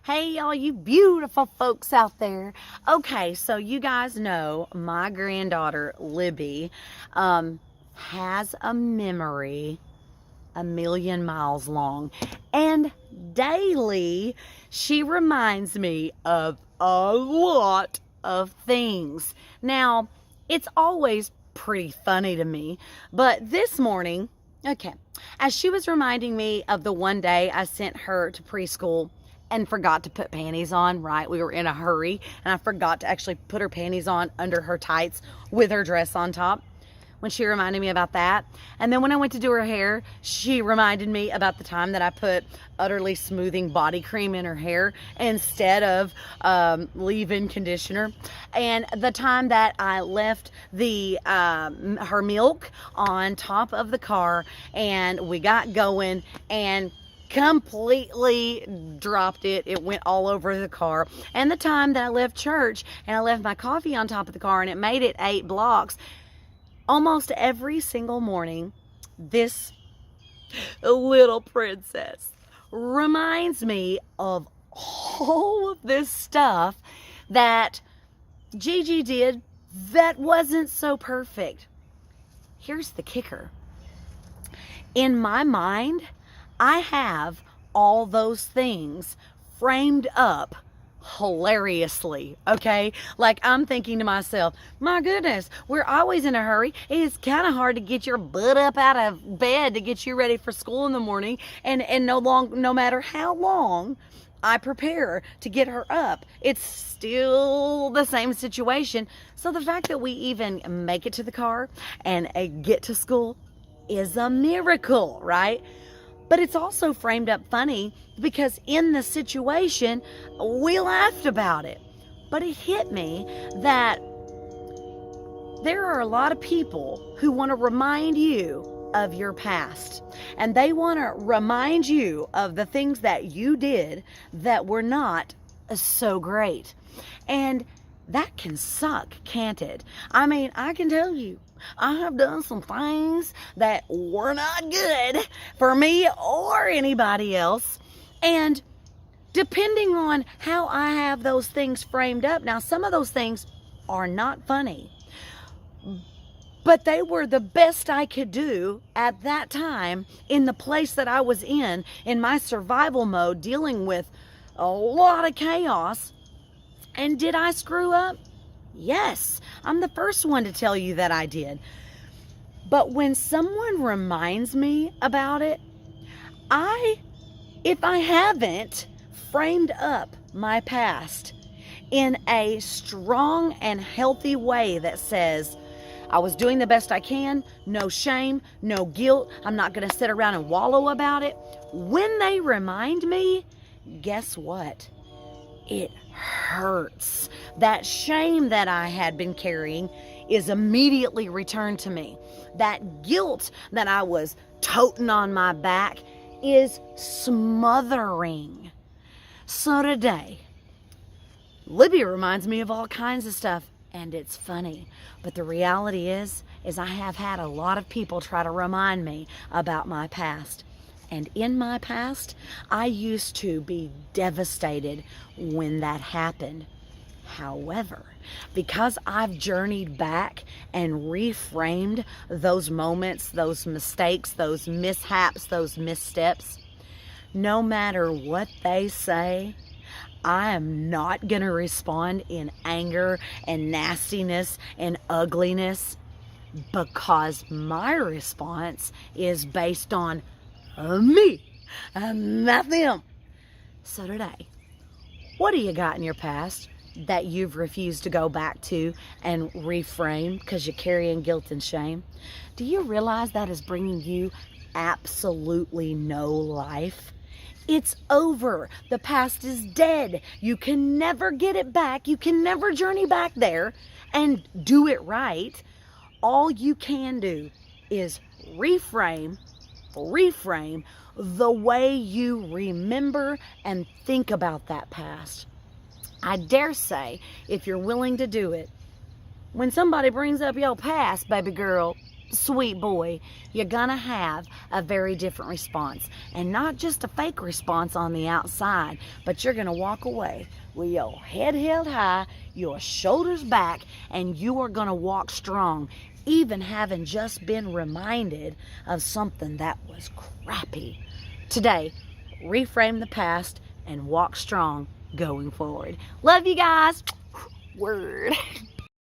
Hey, all you beautiful folks out there. Okay, so you guys know my granddaughter, Libby, has a memory a million miles long. And daily, she reminds me of a lot of things. Now, it's always pretty funny to me, but this morning, okay, as she was reminding me of the one day I sent her to preschool and forgot to put panties on, right? We were in a hurry and I forgot to actually put her panties on under her tights with her dress on top. When she reminded me about that. And then when I went to do her hair, she reminded me about the time that I put utterly smoothing body cream in her hair instead of leave-in conditioner. And the time that I left the her milk on top of the car and we got going and completely dropped it. It went all over the car. And the time that I left church and I left my coffee on top of the car and it made it 8 blocks. Almost every single morning, this little princess reminds me of all of this stuff that Gigi did that wasn't so perfect. Here's the kicker. In my mind, I have all those things framed up hilariously, okay? Like I'm thinking to myself, my goodness, we're always in a hurry. It's kind of hard to get your butt up out of bed to get you ready for school in the morning, and no matter how long I prepare to get her up, it's still the same situation. So the fact that we even make it to the car and get to school is a miracle, right? But it's also framed up funny because in the situation, we laughed about it. But it hit me that there are a lot of people who want to remind you of your past. And they want to remind you of the things that you did that were not so great. And that can suck, can't it? I mean, I can tell you, I have done some things that were not good for me or anybody else. And depending on how I have those things framed up, now some of those things are not funny, but they were the best I could do at that time in the place that I was in my survival mode, dealing with a lot of chaos. And did I screw up? Yes, I'm the first one to tell you that I did. But when someone reminds me about it, if I haven't framed up my past in a strong and healthy way that says, I was doing the best I can, no shame, no guilt, I'm not going to sit around and wallow about it. When they remind me, guess what? It hurts. That shame that I had been carrying is immediately returned to me. That guilt that I was toting on my back is smothering. So today, Libby reminds me of all kinds of stuff, and it's funny. But the reality is I have had a lot of people try to remind me about my past. And in my past, I used to be devastated when that happened. However, because I've journeyed back and reframed those moments, those mistakes, those mishaps, those missteps, no matter what they say, I am not going to respond in anger and nastiness and ugliness, because my response is based on me and not them. So today, what do you got in your past that you've refused to go back to and reframe because you're carrying guilt and shame? Do you realize that is bringing you absolutely no life? It's over. The past is dead. You can never get it back. You can never journey back there and do it right. All you can do is reframe the way you remember and think about that past. I dare say, if you're willing to do it, when somebody brings up your past, baby girl, sweet boy, you're gonna have a very different response. And not just a fake response on the outside, but you're gonna walk away with your head held high, your shoulders back, and you are gonna walk strong, even having just been reminded of something that was crappy. Today, reframe the past and walk strong going forward. Love you guys. Word.